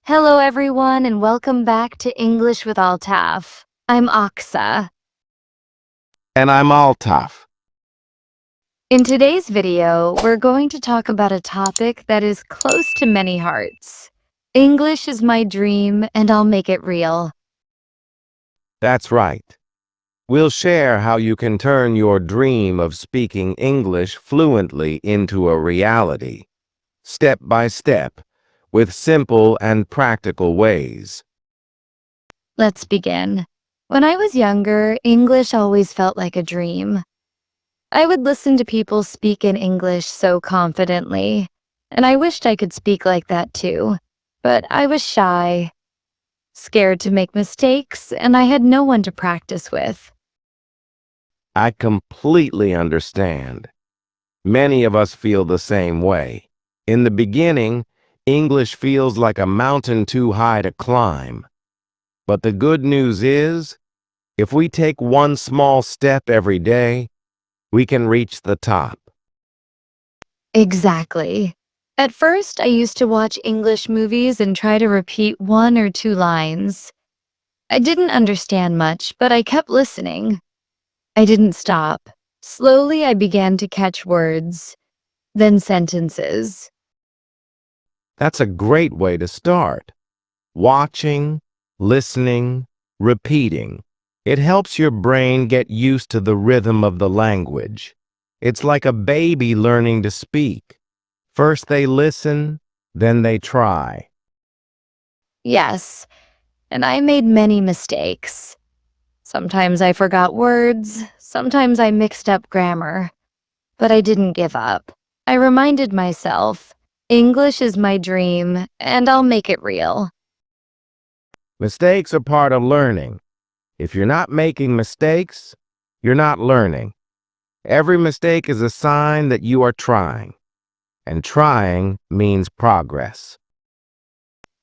Hello, everyone, and welcome back to English with Altaf. I'm Aksa. And I'm all tough. In today's video, we're going to talk about a topic that is close to many hearts. English is my dream, and I'll make it real. That's right. We'll share how you can turn your dream of speaking English fluently into a reality, step by step, with simple and practical ways. Let's begin. When I was younger, English always felt like a dream. I would listen to people speak in English so confidently, and I wished I could speak like that too. But I was shy, scared to make mistakes, and I had no one to practice with. I completely understand. Many of us feel the same way. In the beginning, English feels like a mountain too high to climb. But the good news is, if we take one small step every day, we can reach the top. Exactly. At first, I used to watch English movies and try to repeat one or two lines. I didn't understand much, but I kept listening. I didn't stop. Slowly, I began to catch words, then sentences. That's a great way to start. Watching, listening, repeating. It helps your brain get used to the rhythm of the language. It's like a baby learning to speak. First they listen, then they try. Yes, and I made many mistakes. Sometimes I forgot words, sometimes I mixed up grammar, but I didn't give up. I reminded myself, English is my dream, and I'll make it real. Mistakes are part of learning. If you're not making mistakes, you're not learning. Every mistake is a sign that you are trying, and trying means progress.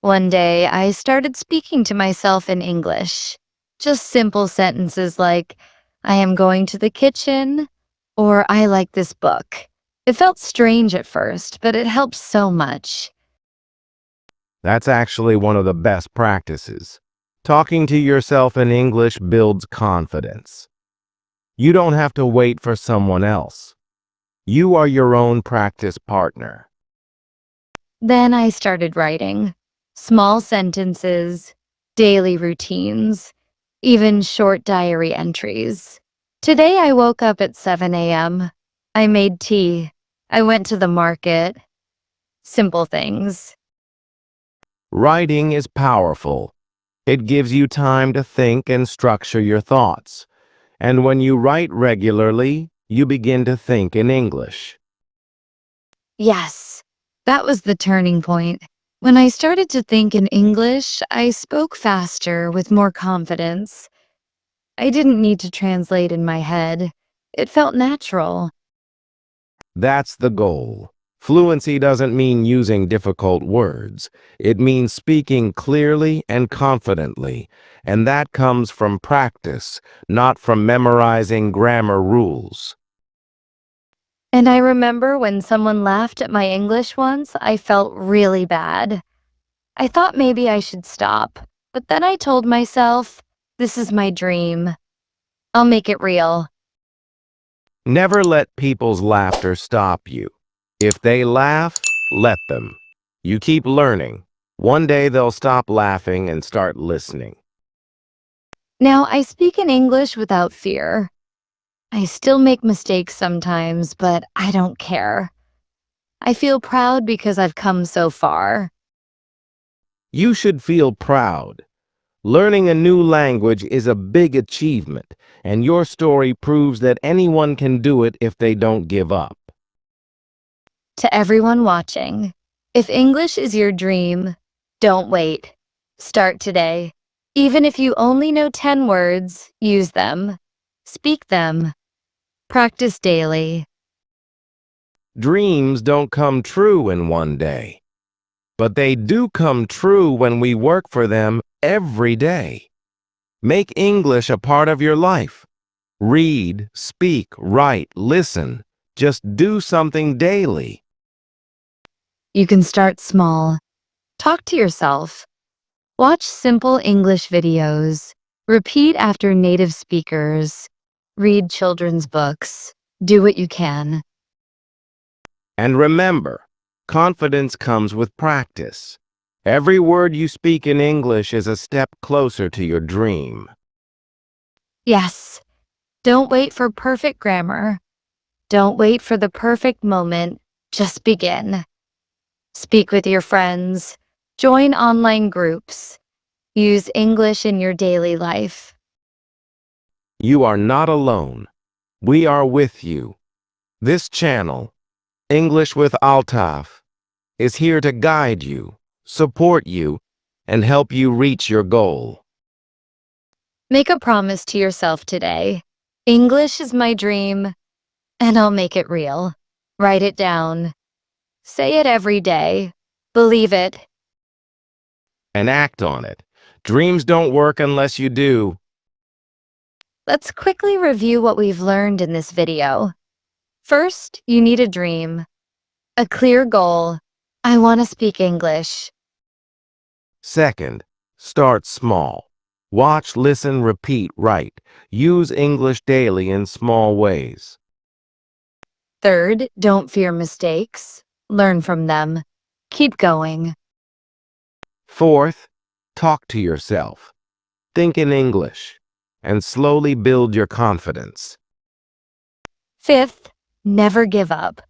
One day, I started speaking to myself in English. Just simple sentences like, I am going to the kitchen, or I like this book. It felt strange at first, but it helped so much. That's actually one of the best practices. Talking to yourself in English builds confidence. You don't have to wait for someone else. You are your own practice partner. Then I started writing. Small sentences, daily routines, even short diary entries. Today I woke up at 7 a.m. I made tea. I went to the market. Simple things. Writing is powerful. It gives you time to think and structure your thoughts. And when you write regularly, you begin to think in English. Yes, that was the turning point. When I started to think in English, I spoke faster with more confidence. I didn't need to translate in my head. It felt natural. That's the goal. Fluency doesn't mean using difficult words. It means speaking clearly and confidently, and that comes from practice, not from memorizing grammar rules. And I remember when someone laughed at my English once, I felt really bad. I thought maybe I should stop, but then I told myself, this is my dream. I'll make it real. Never let people's laughter stop you. If they laugh, let them. You keep learning. One day they'll stop laughing and start listening. Now I speak in English without fear. I still make mistakes sometimes, but I don't care. I feel proud because I've come so far. You should feel proud. Learning a new language is a big achievement, and your story proves that anyone can do it if they don't give up. To everyone watching, if English is your dream, don't wait. Start today. Even if you only know 10 words, use them. Speak them. Practice daily. Dreams don't come true in one day, but they do come true when we work for them every day. Make English a part of your life. Read, speak, write, listen. Just do something daily. You can start small. Talk to yourself. Watch simple English videos. Repeat after native speakers. Read children's books. Do what you can. And remember, confidence comes with practice. Every word you speak in English is a step closer to your dream. Yes, don't wait for perfect grammar. Don't wait for the perfect moment. Just begin. Speak with your friends. Join online groups. Use English in your daily life. You are not alone. We are with you. This channel, English with Altaf, is here to guide you, support you, and help you reach your goal. Make a promise to yourself today. English is my dream, and I'll make it real. Write it down. Say it every day. Believe it. And act on it. Dreams don't work unless you do. Let's quickly review what we've learned in this video. First, you need a dream, a clear goal. I want to speak English. Second, start small. Watch, listen, repeat, write. Use English daily in small ways. Third, don't fear mistakes. Learn from them. Keep going. Fourth, talk to yourself. Think in English and slowly build your confidence. Fifth, never give up,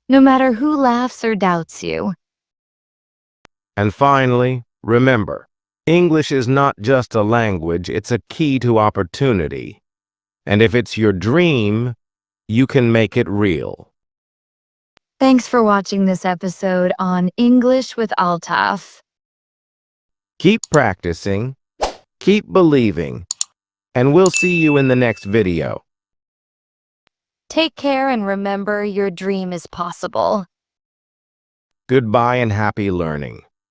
no matter who laughs or doubts you. And finally, remember, English is not just a language, it's a key to opportunity. And if it's your dream, you can make it real. Thanks for watching this episode on English with Altaf. Keep practicing, keep believing, and we'll see you in the next video. Take care and remember your dream is possible. Goodbye and happy learning.